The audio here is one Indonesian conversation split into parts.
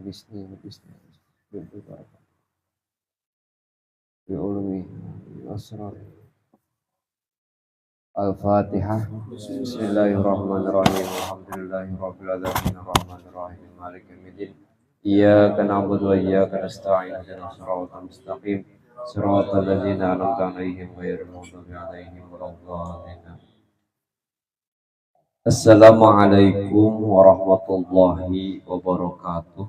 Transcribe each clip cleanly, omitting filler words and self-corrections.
bisni bi ulumi asrar. Al-Fatihah. Bismillahirrahmanirrahim. Alhamdulillahirabbil alamin arrahmanir rahim maliki yaumiddin. Iyyaka na'budu wa iyyaka nasta'in ihdinas siratal mustaqim siratal ladzina an'amta 'alaihim ghairil maghdubi 'alaihim waladdallin. Assalamualaikum warahmatullahi wabarakatuh.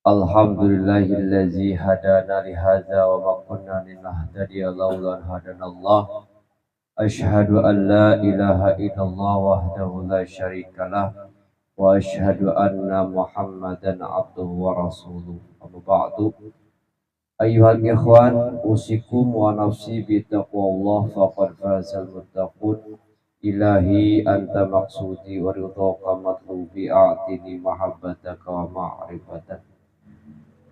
Alhamdulillahillazi hadana lihadza wa ma kunna linahtadiya laula an hadanallah. Asyhadu an la ilaha illallah wahdahu la syarikalah wa asyhadu anna Muhammadan abduhu wa rasuluh. Amma ba'du. Ayyuhal ikhwan, usikum wa nafsi bi taqwallah faqad fazal muttaqun. Ilahi anta maqsudi wa ridhaka matlubi a'tini mahabbataka wa ma'rifatak.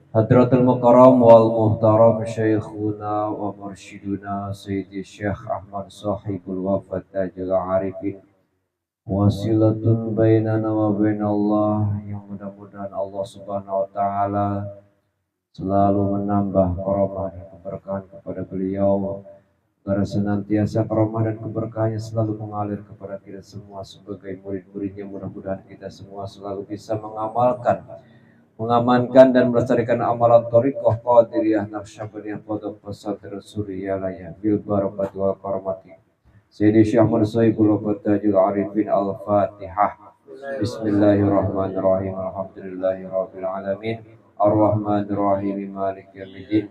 Hadratul Mukarram wal Muhtaram Syekhuna wa Mursyiduna Sayyidi Syekh Ahmad Sahibul Wafat Tajul Arifin, wasilatun bainana wa bainallah, yang mudah-mudahan Allah Subhanahu wa Ta'ala selalu menambah karamah dan keberkahan kepada beliau, agar senantiasa karamah dan keberkahannya selalu mengalir kepada kita semua sebagai murid-muridnya. Mudah-mudahan kita semua selalu bisa mengamankan dan melestarikan amalan thariqah Qadiriyah Naqsyabandiyah Pondok Pesantren Suryalaya bil barakati wal karamati. Sayyidi Syekh Ahmad Sahibul Wafat Tajul Arifin. Al-Fatihah. Bismillahirrahmanirrahim. Alhamdulillahirabbil alamin arrahmanirrahim maliki yaumiddin.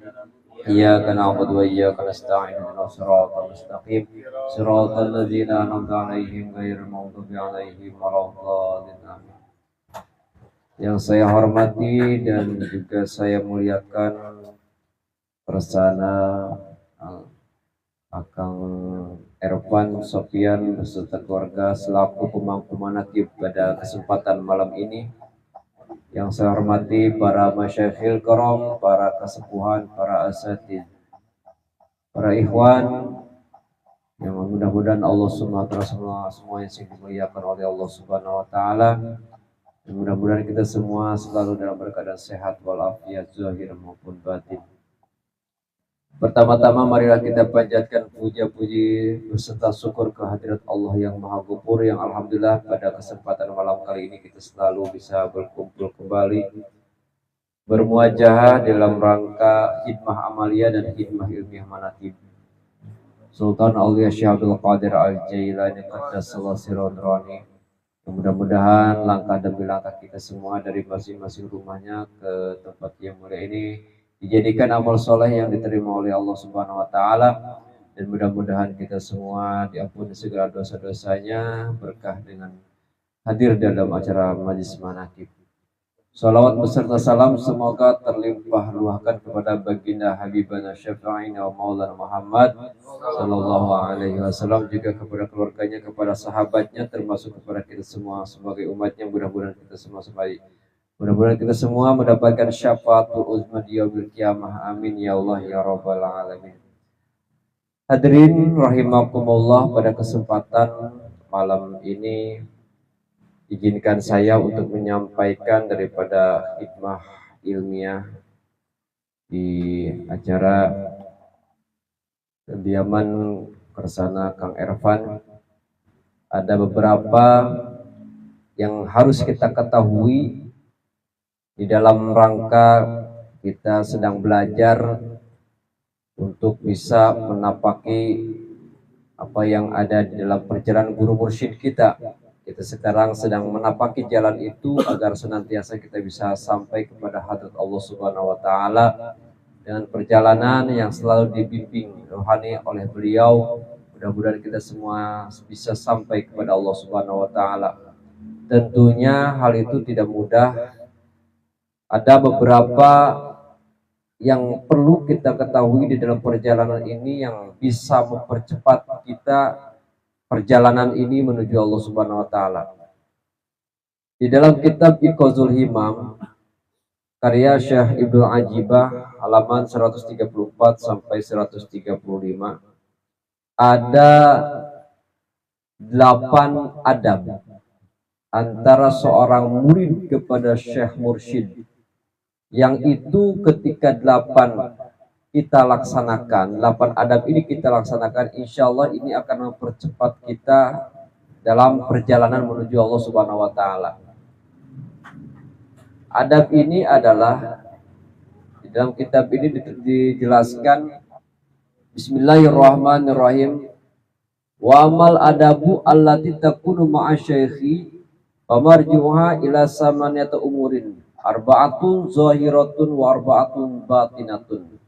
Iyyaka na'budu wa iyyaka nasta'in ihdinas siratal mustaqim siratal ladzina an'amta 'alaihim ghairil maghdubi 'alaihim waladdallin. Amin. Yang saya hormati dan juga saya muliakan Persana Akang Ervan Sofian beserta keluarga selaku pemangku manaqib pada kesempatan malam ini. Yang saya hormati para masyayikhil karam, para kesepuhan, para asatidz, para ikhwan, yang mudah-mudahan Allah Subhanahu wa Ta'ala semua yang dimuliakan oleh Allah Subhanahu wa Ta'ala. Dan mudah-mudahan kita semua selalu dalam keadaan sehat walafiat zahir maupun batin. Pertama-tama marilah kita panjatkan puja-puji beserta syukur kehadirat Allah yang Maha Ghafur, yang alhamdulillah pada kesempatan malam kali ini kita selalu bisa berkumpul kembali bermuajahah dalam rangka khidmah amalia dan khidmah ilmiah manaqib Sultan Aulia Syekh Abdul Qadir Al-Jailani Qaddasallahu sirran nurani. Mudah-mudahan langkah demi langkah kita semua dari masing-masing rumahnya ke tempat yang mulia ini dijadikan amal soleh yang diterima oleh Allah Subhanahu wa Ta'ala, dan mudah-mudahan kita semua diampuni segala dosa-dosanya berkah dengan hadir dalam acara majlis manaqib. Salawat beserta salam semoga terlimpah luahkan kepada baginda Habibana Syafi'ina wa Maulana Muhammad sallallahu alaihi wasallam, juga kepada keluarganya, kepada sahabatnya, termasuk kepada kita semua sebagai umatnya. Mudah-mudahan kita semua mendapatkan syafaatul uzma di yaumil qiyamah. Amin ya Allah ya rabbal alamin. Hadirin rahimakumullah, pada kesempatan malam ini izinkan saya untuk menyampaikan daripada khidmah ilmiah di acara kediaman Persana Kang Ervan. Ada beberapa yang harus kita ketahui di dalam rangka kita sedang belajar untuk bisa menapaki apa yang ada di dalam perjalanan guru mursyid kita. Kita sekarang sedang menapaki jalan itu agar senantiasa kita bisa sampai kepada hadrat Allah Subhanahu wa Ta'ala dengan perjalanan yang selalu dibimbing rohani oleh beliau. Mudah-mudahan kita semua bisa sampai kepada Allah Subhanahu wa Ta'ala. Tentunya hal itu tidak mudah. Ada beberapa yang perlu kita ketahui di dalam perjalanan ini yang bisa mempercepat kita perjalanan ini menuju Allah Subhanahu wa Ta'ala. Di dalam kitab Iqazul Himam karya Syekh Ibnu Ajibah halaman 134 sampai 135 ada 8 adab antara seorang murid kepada Syekh Mursyid, yang itu ketika 8 kita laksanakan, 8 adab ini kita laksanakan, insya Allah ini akan mempercepat kita dalam perjalanan menuju Allah Subhanahu wa Ta'ala. Adab ini adalah, di dalam kitab ini dijelaskan, Bismillahirrahmanirrahim, wa amal adabu allati takunu ma'a syaikhi famarjuha ila samaniyata umurin arba'atun zahiratun wa arba'atun batinatun.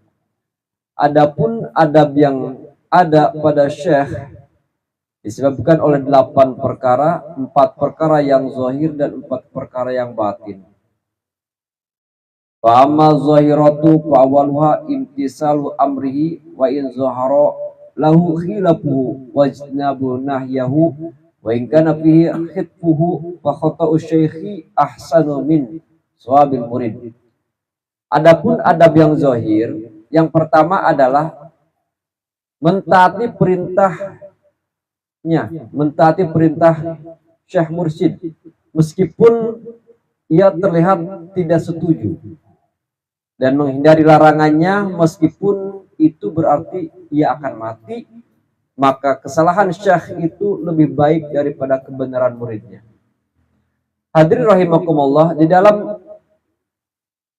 Adapun adab yang ada pada syekh disebabkan oleh 8 perkara, 4 perkara yang zahir dan 4 perkara yang batin. Fa amma zahiratu fa awwaluha imtisalu amrihi wa in zahara lahu khilafuhu wajnabu nahyahu wa in kana fihi khitfuhu fa khata'u syaikhi ahsanu min sawabil murid. Adapun adab yang zahir, yang pertama adalah mentaati perintahnya, mentaati perintah Syekh Mursyid meskipun ia terlihat tidak setuju, dan menghindari larangannya meskipun itu berarti ia akan mati, maka kesalahan syekh itu lebih baik daripada kebenaran muridnya. Hadirin rahimakumullah, di dalam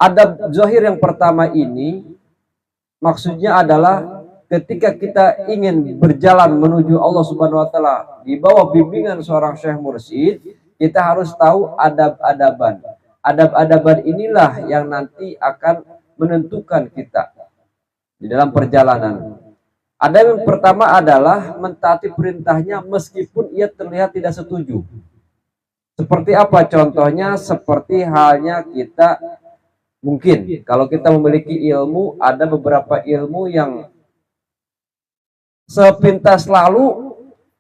adab zahir yang pertama ini maksudnya adalah ketika kita ingin berjalan menuju Allah Subhanahu wa Ta'ala di bawah bimbingan seorang Syekh Mursyid, kita harus tahu adab-adaban. Adab-adaban inilah yang nanti akan menentukan kita di dalam perjalanan. Adab yang pertama adalah mentaati perintahnya meskipun ia terlihat tidak setuju. Seperti apa contohnya? Seperti halnya kita, mungkin kalau kita memiliki ilmu, ada beberapa ilmu yang sepintas lalu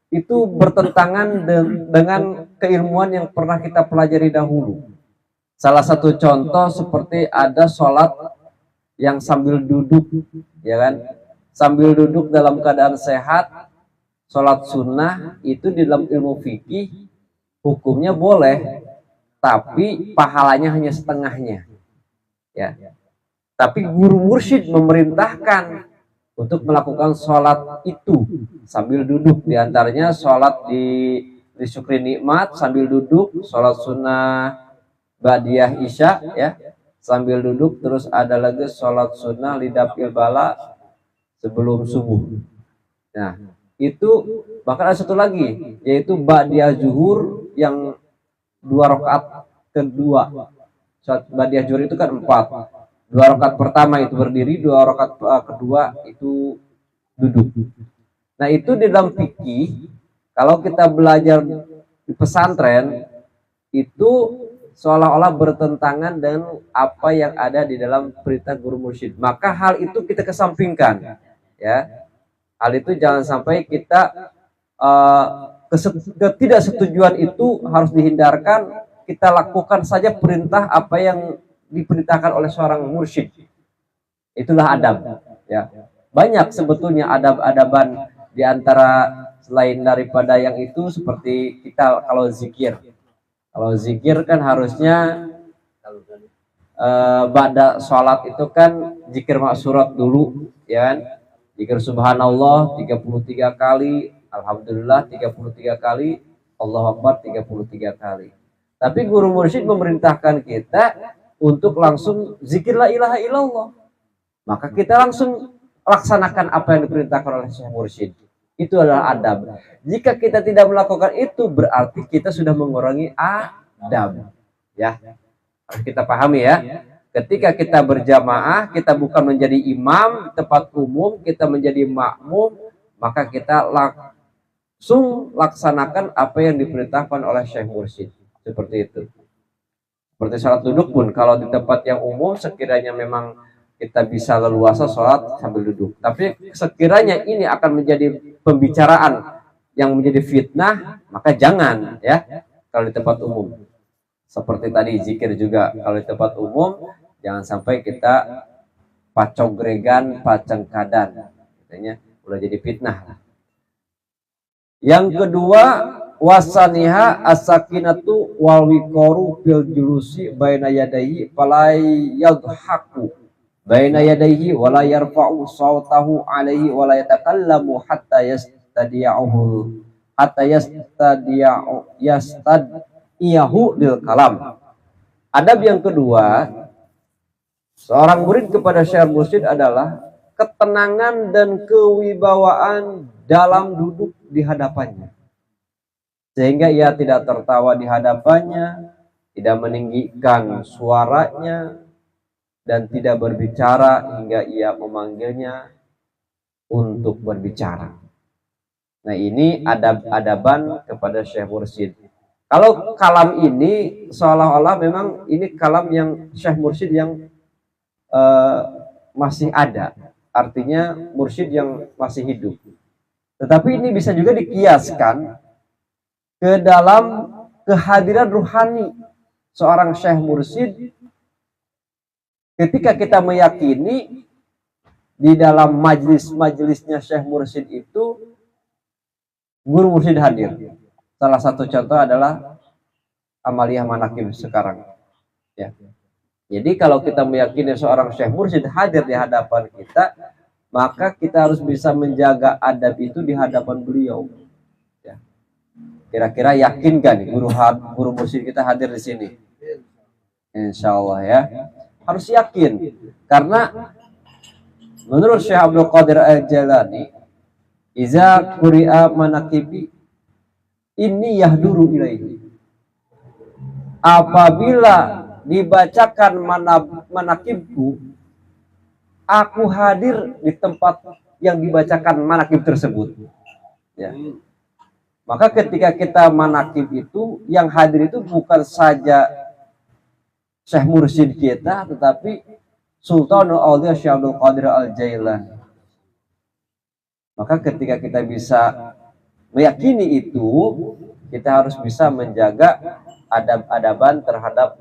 itu bertentangan dengan keilmuan yang pernah kita pelajari dahulu. Salah satu contoh seperti ada sholat yang sambil duduk, ya kan? Sambil duduk dalam keadaan sehat, sholat sunnah itu di dalam ilmu fikih hukumnya boleh, tapi pahalanya hanya setengahnya. Ya. Tapi guru mursyid memerintahkan untuk melakukan sholat itu sambil duduk, diantaranya sholat di syukri nikmat sambil duduk, sholat sunnah ba'diyah isya ya sambil duduk, terus ada lagi sholat sunnah lidafil bala sebelum subuh. Nah itu, bahkan ada satu lagi yaitu ba'diyah zuhur yang 2 rakaat kedua. Sholat ba'diyah zuhur itu kan 4, 2 rakaat pertama itu berdiri, 2 rakaat kedua itu duduk. Nah itu di dalam fikih, kalau kita belajar di pesantren itu seolah-olah bertentangan dengan apa yang ada di dalam perintah guru mursyid. Maka hal itu kita kesampingkan, ya. Hal itu jangan sampai kita ketidaksetujuan itu harus dihindarkan. Kita lakukan saja perintah apa yang diperintahkan oleh seorang mursyid. Itulah adab, ya. Banyak sebetulnya adab-adaban di antara selain daripada yang itu, seperti kita kalau zikir. Kalau zikir kan harusnya ba'da sholat itu kan zikir maksurat dulu, ya kan? Zikir subhanallah 33 kali, alhamdulillah 33 kali, Allahu Akbar 33 kali. Tapi guru mursyid memerintahkan kita untuk langsung zikir la ilaha illallah. Maka kita langsung laksanakan apa yang diperintahkan oleh Syekh Mursyid. Itu adalah adab. Jika kita tidak melakukan itu, berarti kita sudah mengurangi adab. Ya, harus kita pahami ya. Ketika kita berjamaah, kita bukan menjadi imam di tempat umum, kita menjadi makmum, maka kita langsung laksanakan apa yang diperintahkan oleh Syekh Mursyid. Seperti itu. Seperti sholat duduk pun, kalau di tempat yang umum sekiranya memang kita bisa leluasa sholat sambil duduk. Tapi sekiranya ini akan menjadi pembicaraan yang menjadi fitnah, maka jangan ya kalau di tempat umum. Seperti tadi zikir juga, kalau di tempat umum jangan sampai kita pacogregan, pacengkadan, katanya udah jadi fitnah. Yang kedua, wasaniha as-sakinatu wal wiqaru fil julusi baina yadayhi fala yadhaku baina yadayhi wala yarfa'u sautahu alaihi wala yatakallamu hatta yastadiyahu lil kalam. Adab yang kedua seorang murid kepada Syekh Mursyid adalah ketenangan dan kewibawaan dalam duduk di hadapannya, sehingga ia tidak tertawa di hadapannya, tidak meninggikan suaranya, dan tidak berbicara hingga ia memanggilnya untuk berbicara. Nah, ini adab-adaban kepada Syekh Mursyid. Kalau kalam ini seolah-olah memang ini kalam yang Syekh Mursyid yang masih ada, artinya mursyid yang masih hidup. Tetapi ini bisa juga dikiaskan ke dalam kehadiran ruhani seorang Syekh Mursyid. Ketika kita meyakini di dalam majelis-majelisnya Syekh Mursyid itu guru mursyid hadir. Salah satu contoh adalah Amaliyah Manaqib sekarang. Ya. Jadi kalau kita meyakini seorang Syekh Mursyid hadir di hadapan kita, maka kita harus bisa menjaga adab itu di hadapan beliau. Ya. Kira-kira yakin gak nih guru mursyid kita hadir di sini? Insya Allah ya. Harus yakin. Karena menurut Syekh Abdul Qadir Al-Jailani, iza quri'a manaqibi inni yahduru ilaihi. Apabila dibacakan manaqibku, aku hadir di tempat yang dibacakan manaqib tersebut. Ya. Maka ketika kita manaqib itu, yang hadir itu bukan saja Syekh Mursyid kita, tetapi Sultanul Auliya Syekh Abdul Qadir Al-Jailani. Maka ketika kita bisa meyakini itu, kita harus bisa menjaga adab-adaban terhadap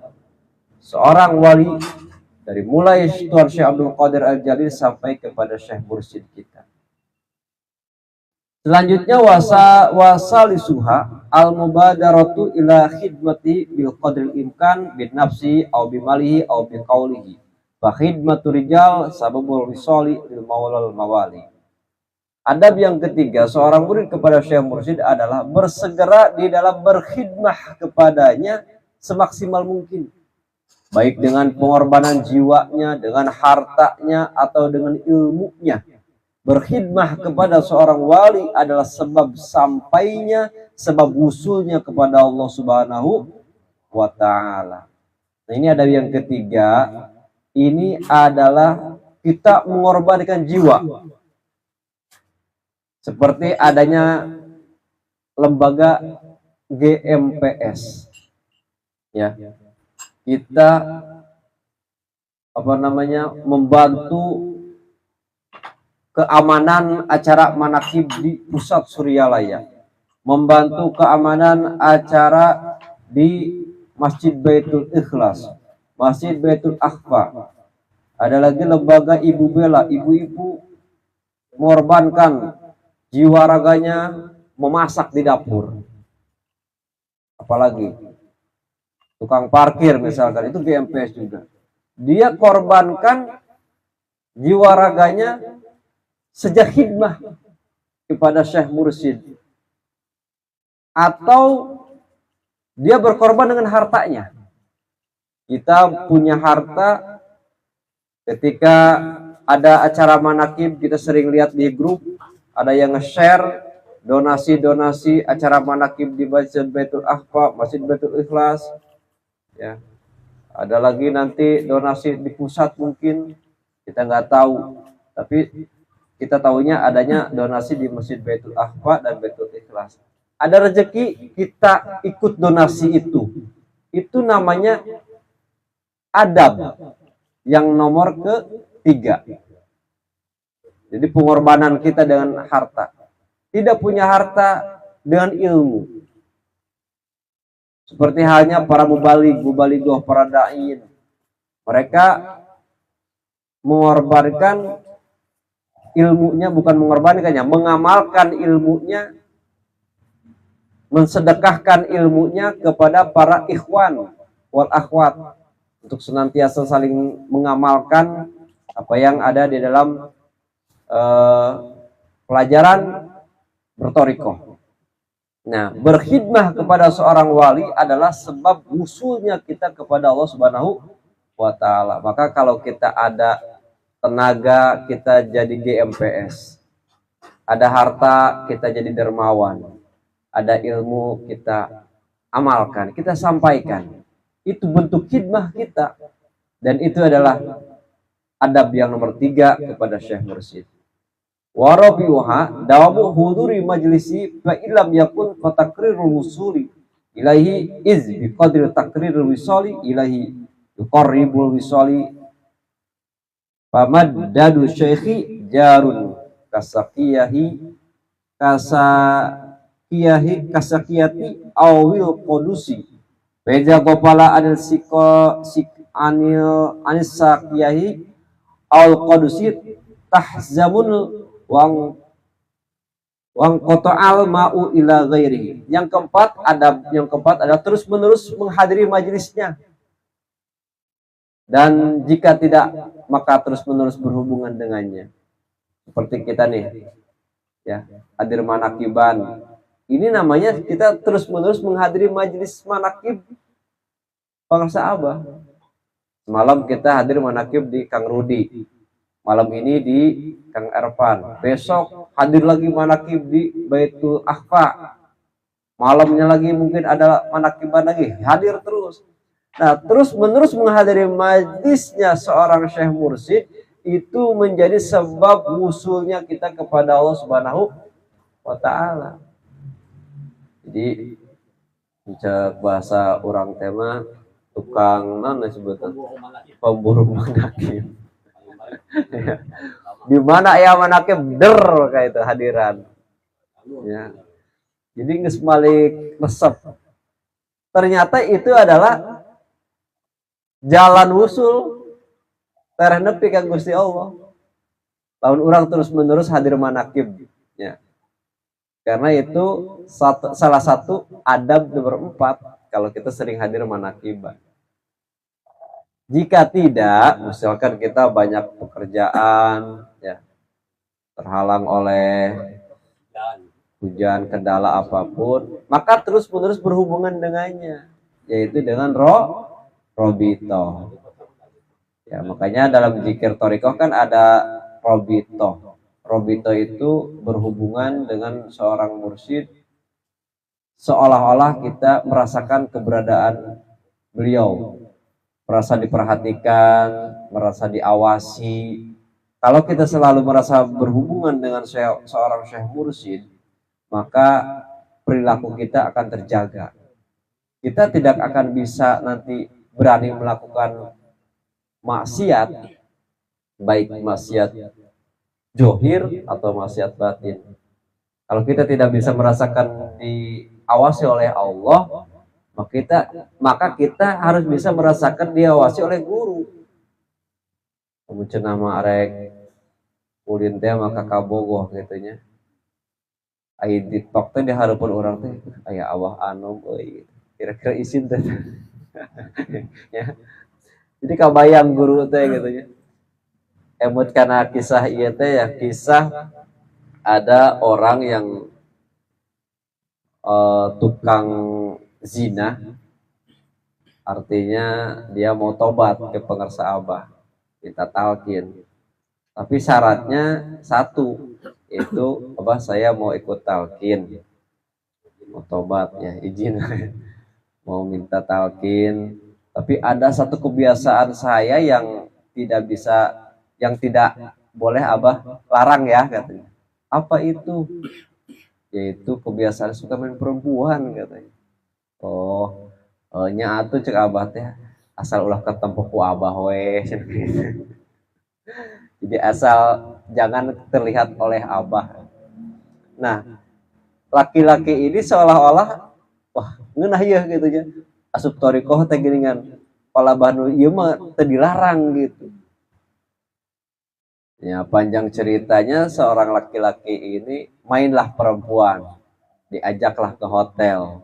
seorang wali, dari mulai Tuan Syekh Abdul Qadir Al-Jalil sampai kepada Syekh Mursyid kita. Selanjutnya wasalisuha al-mubadaratu ila khidmati bil qadril imkan bin nafsi au bi malihi au bi qaulihi. Fa khidmatu rijal sababul risali lil maulal mawali. Adab yang ketiga seorang murid kepada Syekh Mursyid adalah bersegera di dalam berkhidmah kepadanya semaksimal mungkin. Baik dengan pengorbanan jiwanya, dengan hartanya, atau dengan ilmunya. Berkhidmah kepada seorang wali adalah sebab sampainya, sebab usulnya kepada Allah Subhanahu wa Ta'ala. Nah, ini ada yang ketiga, ini adalah kita mengorbankan jiwa. Seperti adanya lembaga GMPS. Ya. Kita membantu keamanan acara manaqib di pusat Suryalaya, membantu keamanan acara di Masjid Baitul Ikhlas, Masjid Baitul Akhfa. Ada lagi lembaga Ibu Bela, ibu-ibu mengorbankan jiwa raganya memasak di dapur. Apalagi tukang parkir misalkan, itu GMPS juga. Dia korbankan jiwa raganya sejak khidmah kepada Syekh Mursyid. Atau dia berkorban dengan hartanya. Kita punya harta, ketika ada acara manaqib kita sering lihat di grup, ada yang nge-share donasi-donasi acara manaqib di Masjid Baitul Akhfa, Masjid Baitul Ikhlas. Ya, ada lagi nanti donasi di pusat mungkin kita nggak tahu, tapi kita tahunya adanya donasi di Masjid Baitul Akhfa dan Baitul Ikhlas. Ada rezeki kita ikut donasi itu namanya adab yang nomor ketiga. Jadi pengorbanan kita dengan harta, tidak punya harta dengan ilmu. Seperti halnya para mubalighah, para da'in. Mereka mengorbankan ilmunya, bukan mengorbankannya, mengamalkan ilmunya mensedekahkan ilmunya kepada para ikhwan wal akhwat untuk senantiasa saling mengamalkan apa yang ada di dalam pelajaran bertorikoh. Nah, berkhidmah kepada seorang wali adalah sebab usulnya kita kepada Allah Subhanahu wa Ta'ala. Maka kalau kita ada tenaga, kita jadi GMPS, ada harta, kita jadi dermawan, ada ilmu, kita amalkan, kita sampaikan. Itu bentuk khidmah kita. Dan itu adalah adab yang nomor 3 kepada Syekh Mursyid. Warabiuha dawamu huduri majlisi fa illam yakun fatakrirul wusuli ilahi iz biqadri takrirul wisali ilahi yuqarribul wisali famaddadu syekhi jarun kasakiyati awil kodusi beja gopala anil anis sakiyahi awil kodusi tahzamun wang qata'al ma'u ila ghairihi. Yang keempat adalah terus menerus menghadiri majelisnya. Dan jika tidak, maka terus menerus berhubungan dengannya. Seperti kita nih, ya, hadir manakiban. Ini namanya kita terus menerus menghadiri majelis manakib Bangsa Abah. Malam kita hadir manakib di Kang Rudi. Malam ini di Kang Ervan. Besok hadir lagi manakib di Baitul Akhfa. Malamnya lagi mungkin ada manakiban lagi. Hadir terus. Nah, terus menerus menghadiri majlisnya seorang Syekh Mursyid itu menjadi sebab usulnya kita kepada Allah Subhanahu wa Ta'ala. Jadi bahasa orang tema tukang mana sebutnya pemburu manakib. Di mana ya manakib kayak itu hadiran. Ya. Jadi geus balik resep. Ternyata itu adalah jalan usul tereh nepi ka Gusti Allah. Lamun orang terus-menerus hadir manakib, ya. Karena itu salah satu adab nomor 4 kalau kita sering hadir manakib. Jika tidak, misalkan kita banyak pekerjaan, ya, terhalang oleh hujan, kendala apapun, maka terus-menerus berhubungan dengannya, yaitu dengan robito. Ya, makanya dalam zikir thariqah kan ada robito. Robito itu berhubungan dengan seorang mursyid, seolah-olah kita merasakan keberadaan beliau. Merasa diperhatikan, merasa diawasi. Kalau kita selalu merasa berhubungan dengan seorang Syekh Mursyid, maka perilaku kita akan terjaga. Kita tidak akan bisa nanti berani melakukan maksiat, baik maksiat johir atau maksiat batin. Kalau kita tidak bisa merasakan diawasi oleh Allah, maka kita harus bisa merasakan diawasi oleh guru. Kamu cenama arek ulin teh maka kabogoh gitunya. Ai TikTok teh di hareupeun urang teh aya awah anom euy. Kira-kira isin teh. Ya. Jadi kabayang guru teh gitunya. Emut kana kisah ieu teh ya kisah ada orang yang tukang zina, artinya dia mau tobat ke pengersa Abah, minta talqin. Tapi syaratnya satu, itu Abah saya mau ikut talqin, mau tobat ya izin, mau minta talqin. Tapi ada satu kebiasaan saya yang tidak boleh Abah larang ya katanya. Apa itu? Yaitu kebiasaan suka main perempuan katanya. Oh, nya atuh cek Abah teh asal ulah ketempuh ku Abah we. Jadi asal jangan terlihat oleh Abah. Nah, laki-laki ini seolah-olah wah ngeunah ieu gitu nya. Asup thariqah teh geuningan pala banu ieu mah teu dilarang gitu. Ya, panjang ceritanya seorang laki-laki ini mainlah perempuan. diajaklah ke hotel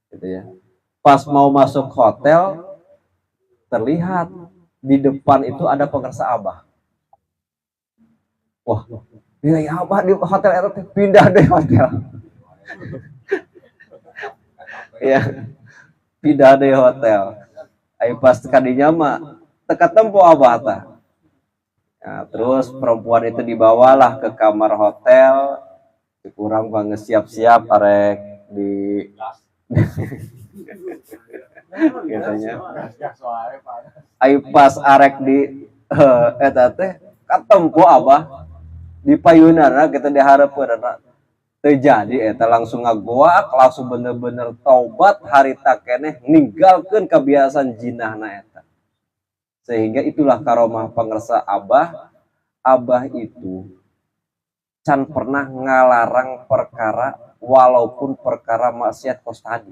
gitu ya. Pas mau masuk hotel, terlihat di depan itu ada pengersa Abah. Wah, nilai Abah di hotel RT, pindah deh hotel. Ya, pindah deh hotel. Ayo pas kadinya mah teka tempo Abah ta. Nah, terus perempuan itu dibawalah ke kamar hotel, kurang banget siap-siap arek di katanya. Ayo pas arek di eta teh katempo Abah di payunana kita diharapkeun terjadi eta langsung ngagoak, langsung bener-bener taubat harita keneh ninggalkeun kebiasaan jinahna eta. Sehingga itulah karomah pangersa Abah. Abah itu can pernah ngalarang perkara walaupun perkara maksiat kos tadi.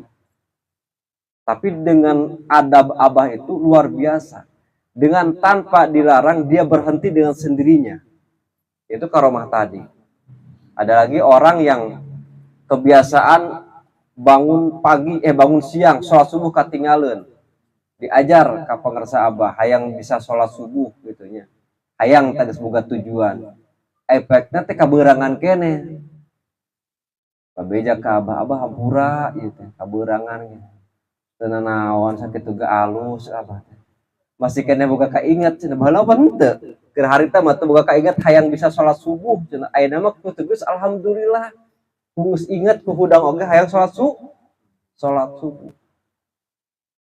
Tapi dengan adab Abah itu luar biasa. Dengan tanpa dilarang dia berhenti dengan sendirinya. Itu karomah tadi. Ada lagi orang yang kebiasaan bangun pagi, bangun siang, sholat subuh katinggalin. Diajar ke pengersa Abah, hayang bisa sholat subuh gitunya. Hayang tadi semoga tujuan. Efeknya teh kaberangan kene. Pabeja ke Abah hampura gitu, kaberangan gitu. Tenanawan sakit juga alus Abah. Masih kene boga kaingat cenah baheula apa henteu. Keur harita mah teu boga kaingat hayang bisa sholat subuh cenah. Ayeuna mah kudu geus alhamdulillah. Geus inget ku hudang oge hayang sholat subuh.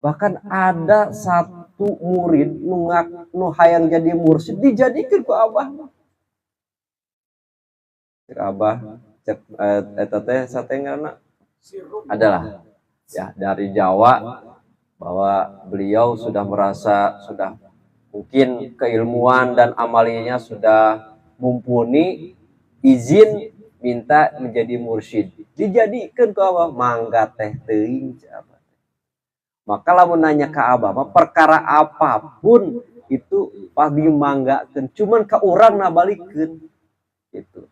Bahkan ada satu murid nu hayang jadi mursyid dijadikeun ku Abah. Cek Abah, cek eta teh satengana adalah ya dari Jawa bahwa beliau sudah merasa sudah mungkin keilmuan dan amalinya sudah mumpuni, izin minta menjadi mursyid. Dijadikeun ku Abah mangga teh teuing Abah. Maka lamun nanya ke Abah mah perkara apapun itu pas dimanggakeun, cuman ka urang nabalikeun gitu.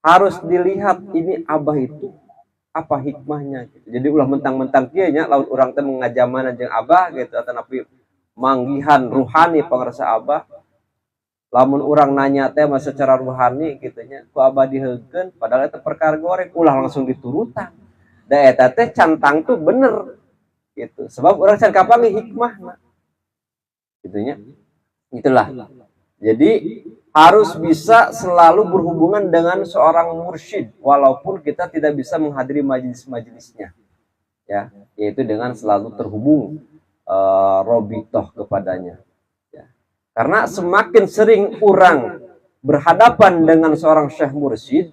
Harus dilihat ini Abah itu apa hikmahnya gitu. Jadi ulah mentang-mentang kieu nya lamun urang teh ngajamana jeung Abah gitu atanapi manggihan ruhani pangarsa Abah. Lamun urang nanya teh mah secara ruhani gitu nya ku Abah diheukeun padahal eta perkara goreng ulah langsung diturutan. Da eta teh cantang tuh bener gitu. Sebab orang can kapangi hikmahna. Gitunya. Itulah. Jadi harus bisa selalu berhubungan dengan seorang mursyid walaupun kita tidak bisa menghadiri majelis-majelisnya. Ya, yaitu dengan selalu terhubung robitoh kepadanya. Ya. Karena semakin sering orang berhadapan dengan seorang syekh mursyid,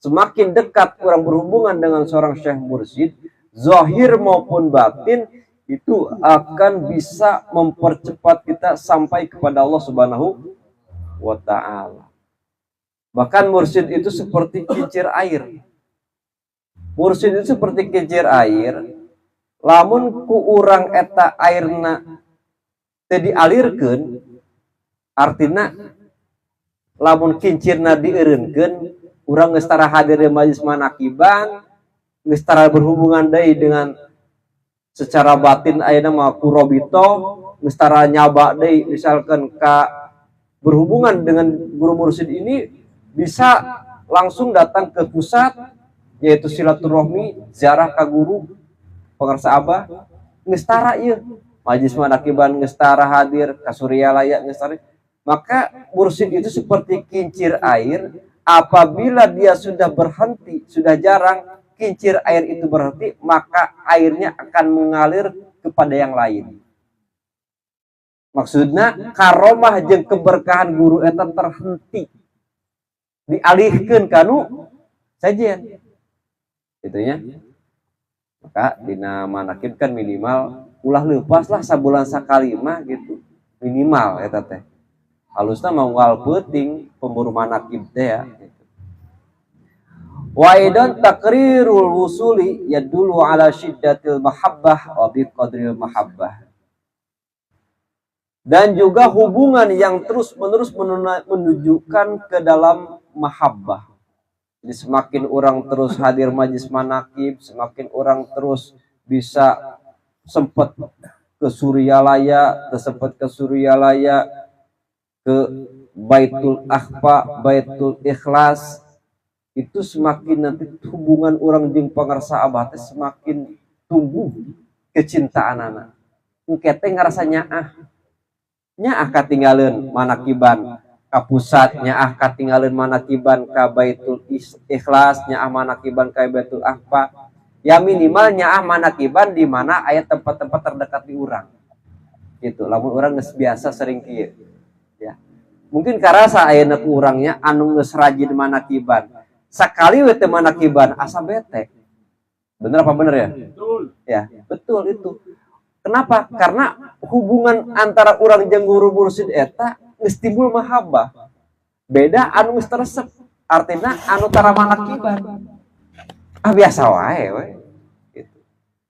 semakin dekat orang berhubungan dengan seorang syekh mursyid, zahir maupun batin itu akan bisa mempercepat kita sampai kepada Allah Subhanahu wa ta'ala. Bahkan mursyid itu seperti kincir air. Mursyid itu seperti kincir air. Lamun ku urang eta airna teu dialirkeun, artina lamun kincirna dieureunkeun, urang geus tara hadir di majelis manakiban, geus tara berhubungan deui dengan secara batin ayeuna mah ku robito, geus tara nyaba deui misalkan ka berhubungan dengan guru mursyid ini bisa langsung datang ke pusat yaitu silaturahmi, ziarah ka guru pangarsa Abah, geus tara ieu majelis manakiban geus tara hadir ka Suryalaya geus tara. Maka mursyid itu seperti kincir air, apabila dia sudah berhenti, sudah jarang kincir air itu berhenti, maka airnya akan mengalir kepada yang lain. Maksudnya karomah jeung keberkahan guru eta terhenti, dialihkeun kanu sajen. Gitu ya. Maka dina manakib kan minimal ulah leupas lah sabulan sakali mah gitu. Minimal eta teh. Halusna manggal peuting pemburu manakib teh ya. Wa idan taqrirul wusuli yadullu ala syiddatil mahabbah wa biqadril mahabbah. Dan juga hubungan yang terus-menerus menunjukkan ke dalam mahabbah. Jadi semakin orang terus hadir majlis manakib, semakin orang terus bisa sempat ke Suryalaya, ke Baitul Akhfa, Baitul Ikhlas, itu semakin nanti hubungan orang jeung pangarsa Abah teh semakin tumbuh kecintaan anak. Engke teh ngarasa nyaah katinggalin manakiban ka pusat, nyaah katinggalin manakiban ka Baitul Ikhlas, nyaah manakiban ka Baitul Akhfa. Ya minimal nyaah manakiban di mana aya tempat-tempat terdekat di urang. Gitu. Lamun urang geus biasa sering kieu. Ya. Mungkin karasa ayeuna ku urangnya anu geus rajin manakiban. Sakali we teh manakiban asa bete. Bener apa bener ya? Betul. Ya, betul itu. Kenapa? Karena hubungan antara urang jeung guru mursyid eta geus timbul mahabbah. Beda anu geus teresep. Artinya anu tara manakiban. Biasa wae we. Gitu.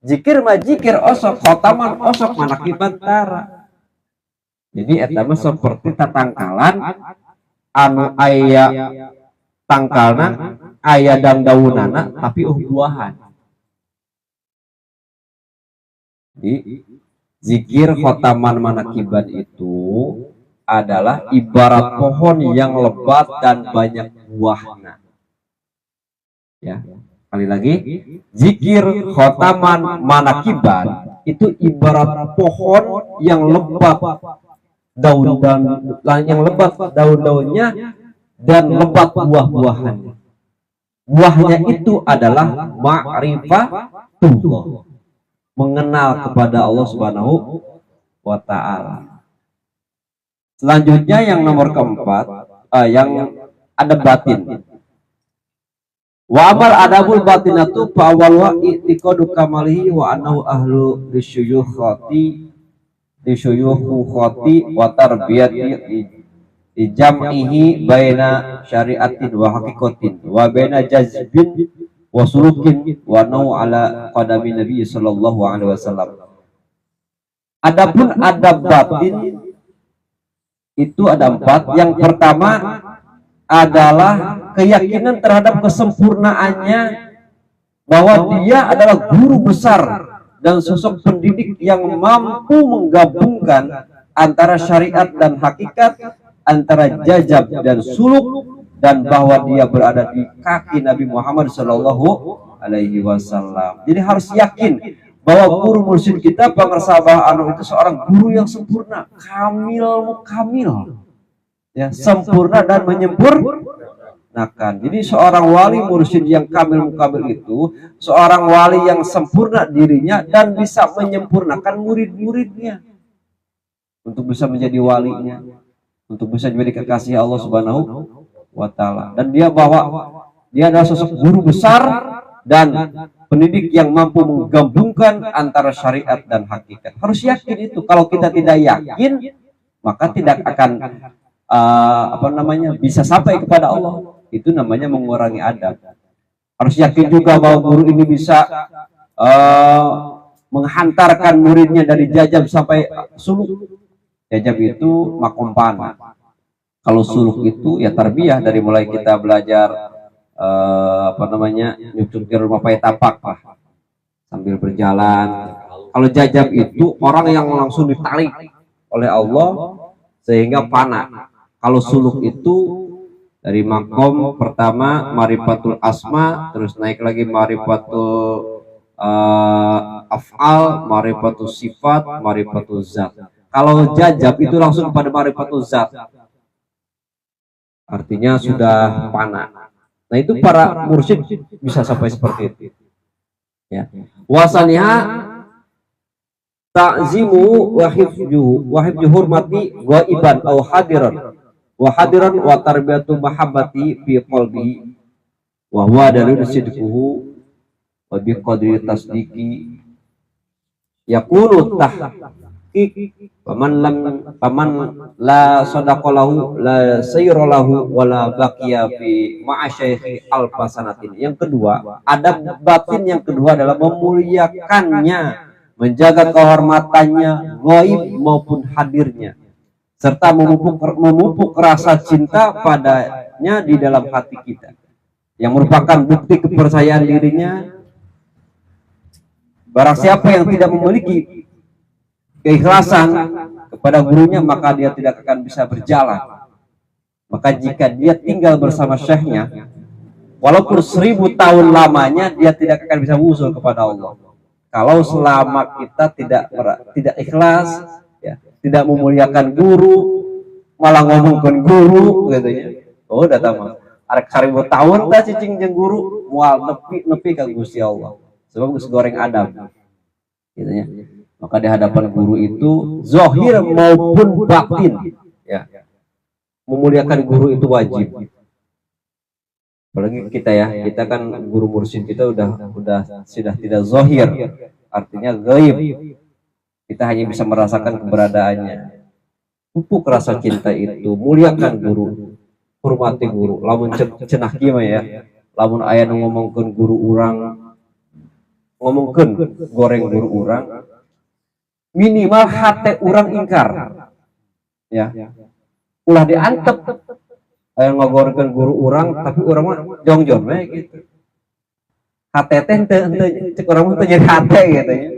Zikir mah zikir osok, khotaman osok, manakiban tara. Jadi eta mah seperti tatangkalan anu aya tangkalna, aya daun-daunana tapi buahan. Jadi zikir khotaman manakiban itu adalah ibarat pohon yang lebat dan banyak buahnya. Ya, kali lagi, zikir khotaman manakiban itu ibarat pohon yang lebat daun-daunnya dan lebat buah-buahannya. Buahnya itu adalah ma'rifatullah, mengenal kepada Allah Subhanahu wa ta'ala. Selanjutnya yang nomor keempat, yang ada batin. Wa amal adabul batinatu fa awwalu i'tiqadu kamalihi wa annahu ahlu lisyuyukhati wa tarbiyati di jam'ihi baina syariatin wa haqiqatin wa baina jazbin wa sulukin wa nau ala qadami Nabi sallallahu alaihi wasallam. Adapun adab batin itu ada 4. Yang pertama adalah keyakinan terhadap kesempurnaannya, bahwa dia adalah guru besar dan sosok pendidik yang mampu menggabungkan antara syariat dan hakikat, antara jajab dan suluk, dan bahwa dia berada di kaki Nabi Muhammad Shallallahu Alaihi Wasallam. Jadi harus yakin bahwa guru mursyid kita pangarsa Abah Anu itu seorang guru yang sempurna, kamil, ya, sempurna dan menyempurnakan. Jadi seorang wali mursyid yang kamil itu seorang wali yang sempurna dirinya dan bisa menyempurnakan murid-muridnya untuk bisa menjadi walinya, untuk bisa menjadi kekasih Allah Subhanahu wa ta'ala. Dan dia adalah sosok guru besar dan pendidik yang mampu menggabungkan antara syariat dan hakikat. Harus yakin itu. Kalau kita tidak yakin, maka tidak akan bisa sampai kepada Allah. Itu namanya mengurangi adab. Harus yakin juga bahwa guru ini bisa menghantarkan muridnya dari jajab sampai suluk. Jajab itu makompana. Kalau suluk itu ya tarbiyah, dari mulai kita belajar nyucuk ke rumah pakai tapak lah, sambil berjalan. Kalau jajab itu orang yang langsung ditarik oleh Allah sehingga fana. Kalau suluk itu dari makom pertama marifatul asma, terus naik lagi marifatul af'al, marifatul sifat, marifatul zat. Kalau jajab itu langsung pada marifatul zat, artinya sudah fana. Nah itu para mursyid bisa sampai seperti itu. Ya. Wasaniha ta'zimu wa hifdhu hurmati wa iban au hadiran wa tarbiyatu mahabbati fi qalbi wa huwa dalil sidquhu wa bi qadri tasdiqi yakunu paman la sadaqalahu la sayralahu wala baqiya fi ma'asyaikhi alfasanatin. Yang kedua, adab batin yang kedua adalah memuliakannya, menjaga kehormatannya ghaib maupun hadirnya, serta memupuk rasa cinta padanya di dalam hati kita. yang merupakan bukti kepercayaan dirinya. Barang siapa yang tidak memiliki keikhlasan kepada gurunya, maka dia tidak akan bisa berjalan. Maka jika dia tinggal bersama syekhnya, walaupun 1000 tahun lamanya, dia tidak akan bisa wusul kepada Allah. Kalau selama kita tidak ikhlas, ya, tidak memuliakan guru, malah ngomongkan guru, gitu ya. Oh, udah tahu. Arek 1000 tahun tak cicing jeung guru, mual nepi ka Gusti Allah. Sebab geus goreng Adam. Gitu ya. Maka di hadapan guru itu zahir maupun batin, ya. Memuliakan guru itu wajib. Apalagi kita ya, kita kan guru mursyid kita sudah tidak zahir, artinya gaib. Kita hanya bisa merasakan keberadaannya. Pupuk rasa cinta itu, muliakan guru, hormati guru. Lamun cenah kieu ya, lamun aya nu ngomongkeun guru urang, ngomongkeun goreng guru urang, minimal hate urang ingkar. Ya. Ulah diantep aya ngogorkeun guru urang, tapi urang mah jongjon we gitu. Hate teh henteu cek urang mah teu nyeri hate gitu ya.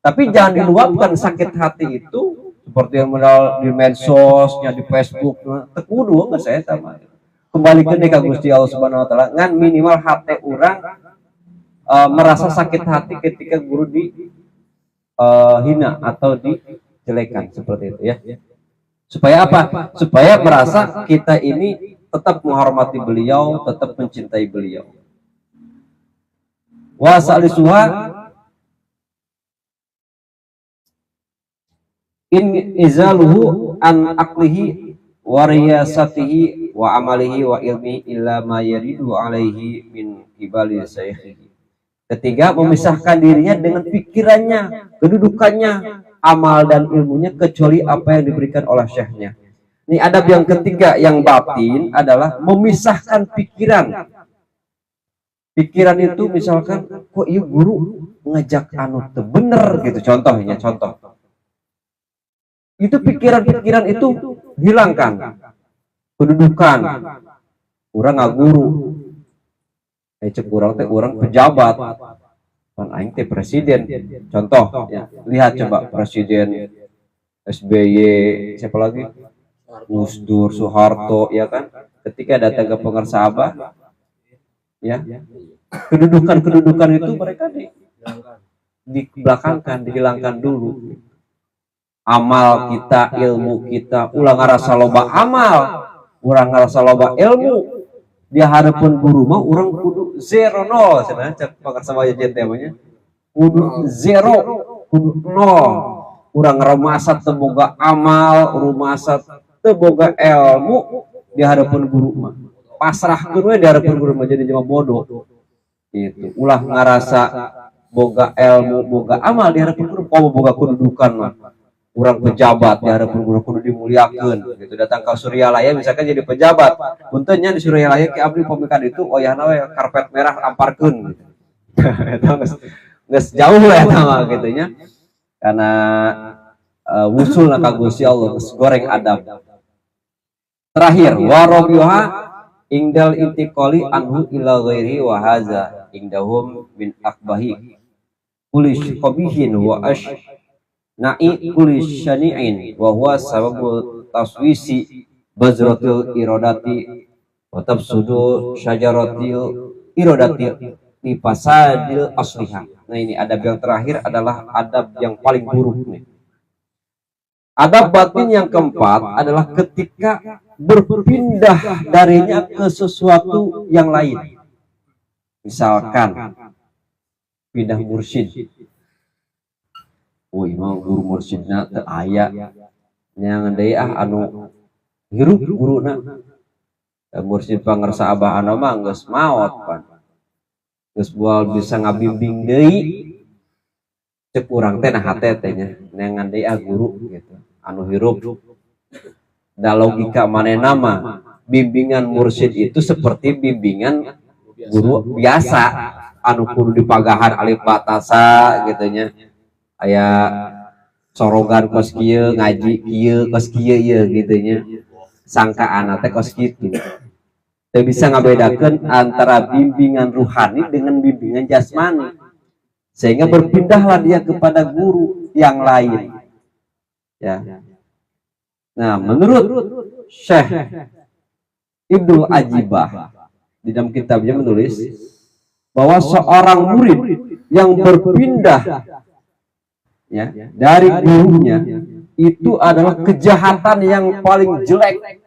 Tapi jangan diluapkan sakit hati itu seperti yang modal di medsosnya, di Facebook, teu kudu geus eta mah. Kembalikan deui ka Gusti Allah Subhanahu wa taala, ngan minimal hate urang merasa sakit hati ketika guru di hina atau dijelekan seperti itu ya. Supaya apa? Supaya merasa kita ini tetap menghormati beliau, tetap mencintai beliau. Wa salisuha in izaluhu an aqlihi wa riyasatihi wa amalihi wa ilmi illa ma yaridu alaihi min qibali syaikhihi. Ketiga, memisahkan dirinya dengan pikirannya, kedudukannya, amal dan ilmunya, kecuali apa yang diberikan oleh syekhnya. Ini adab yang ketiga, yang batin adalah memisahkan pikiran. Pikiran itu misalkan, kok iya guru ngajak anu teu bener gitu, contohnya, contoh. Itu pikiran-pikiran itu hilangkan. Kedudukan, urang ngaguru. Cek urang teh urang pejabat. Pan aing teh presiden. Contoh ya, lihat coba presiden SBY, siapa lagi? Gus Dur, Soeharto, ya kan? Ketika datang ke pengersabah, ya, kedudukan itu mereka dibelakangkan, dihilangkan dulu. Amal kita, ilmu kita, ulah ngarasa loba amal, urang ngarasa loba ilmu. Dia harapan guru mah urang kudu 0 0 cenah cek pengersabah jajan temanya. Kudu 0, kudu 0. Urang rumasa teu boga amal, rumasa teu boga ilmu di harapan guru mah. Pasrahkeun we di harapan guru mah jadi jelema bodoh. Gitu. Ulah ngarasa boga ilmu, boga amal di harapan guru, komo boga kedudukan mah. Urang pejabat di hadapan guru kudu dimuliakeun gitu. Datang ke Suryalaya misalkan jadi pejabat, puntennya di Suryalaya ki abdi pemikan itu oyahna we karpet merah amparkeun gitu. Eta geus jauh ya mah gitu nya. Karena wusulna ka Gusti Allah geus goreng adab. Terakhir, wa rabiha ingdal intiqali anhu ila ghairi wa hadza indahum min akbahi kulli qabihin wa na'i kulli syani'in wa huwa sababu taswisi bazratil iradati wa tabsudu syajaratil iradati li fasadil asliha. Nah, ini adab yang terakhir adalah adab yang paling buruk nih. Adab batin yang keempat adalah ketika berpindah darinya ke sesuatu yang lain. Misalkan pindah mursyid. Imam guru mursyidna teu aya nya deui anu hirup guruna. Mursyid pangarsa abah anu mah geus maot pan. Geus moal bisa ngabimbing deui. Cek urang teh nah hate teh nya neangan deui guru gitu. Anu hirup. Da logika manehna mah bimbingan mursyid itu seperti bimbingan guru biasa anu kudu dipagahan alif batasa gitu nya. Aya sorogan kos kieu ngaji kieu kos kieu ieu gitu nya. Sangkaan teh kos kitu. Teu bisa ngabedakeun antara bimbingan ruhani dengan bimbingan jasmani. Sehingga berpindahlah dia kepada guru yang lain. Ya. Nah, menurut Syekh Ibnu Ajibah di dalam kitabnya menulis bahwa seorang murid yang berpindah ya dari gurunya itu adalah kejahatan yang paling jelek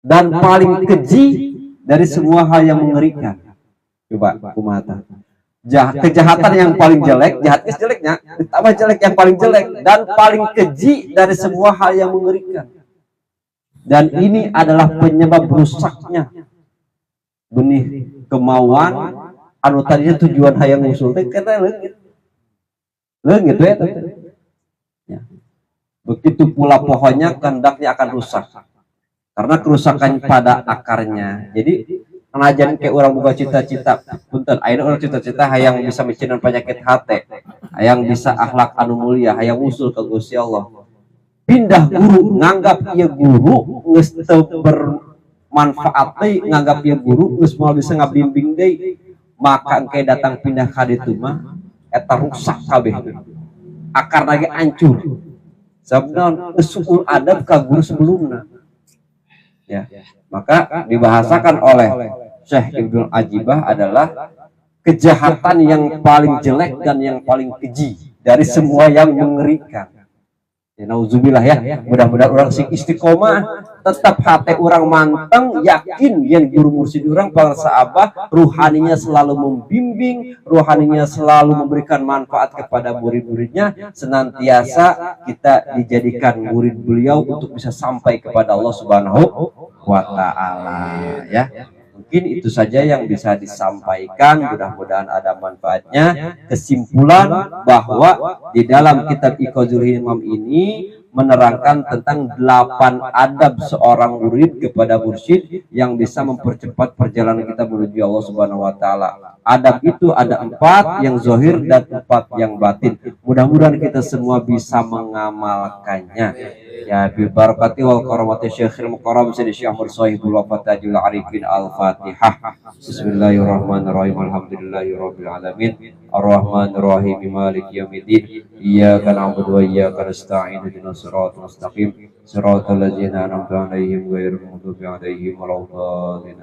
dan paling keji dari semua hal yang mengerikan. Coba kumata. Kejahatan yang paling jelek, jahatnya jeleknya, ditambah jelek yang paling jelek dan paling keji dari semua hal yang mengerikan. Dan ini adalah penyebab rusaknya benih kemauan anu tadinya tujuan hayang usul teh karena leungit ya. Begitu pula pohonnya kehendaknya akan rusak karena kerusakan pada akarnya. Jadi nganajan kayak orang buka cita-cita punten ayeuna orang cita-cita hayang bisa micinan penyakit hati, hayang bisa akhlak anu mulia, hayang usul ke Gusti Allah. Pindah guru nganggap ieu guru geus teu bermanfaat teh, nganggap ieu guru geus moal bisa ngabimbing deui, maka engke datang pindah ka ditu mah eta rusak kabeh. Akarna ge hancur. Sabda geus suul adab ka guru sebelumna. Ya. Maka dibahasakan oleh Syekh Ibnu Ajibah adalah kejahatan yang paling jelek dan yang paling keji dari semua yang mengerikan. Ya, nauzubillah ya. Mudah-mudahan orang sing istiqomah tetap hati orang manteng, yakin yang guru mursyid orang para sahabat ruhaninya selalu membimbing, ruhaninya selalu memberikan manfaat kepada murid-muridnya, senantiasa kita dijadikan murid beliau untuk bisa sampai kepada Allah Subhanahu wa ta'ala ya. Mungkin itu saja yang bisa disampaikan, mudah-mudahan ada manfaatnya. Kesimpulan bahwa di dalam kitab Iqazul Himam ini menerangkan tentang 8 adab seorang murid kepada mursyid yang bisa mempercepat perjalanan kita menuju Allah Subhanahu wa taala. Adab itu ada 4 yang zahir dan 4 yang batin. Mudah-mudahan kita semua bisa mengamalkannya. Ya bil barakati wal karamati Syekhil Mukarram Sayyidi Syekh Ahmad Shahibul Wafatajul Arifin Al-Fatihah. Bismillahirrahmanirrahim. Alhamdulillahirabbil alamin. Arrahmanir rahim maliki yaumiddin. Iyyaka na'budu wa iyyaka nasta'in. Ihdinas siratal mustaqim. Siratal ladzina an'amta 'alaihim ghairil maghdubi 'alaihim waladdallin.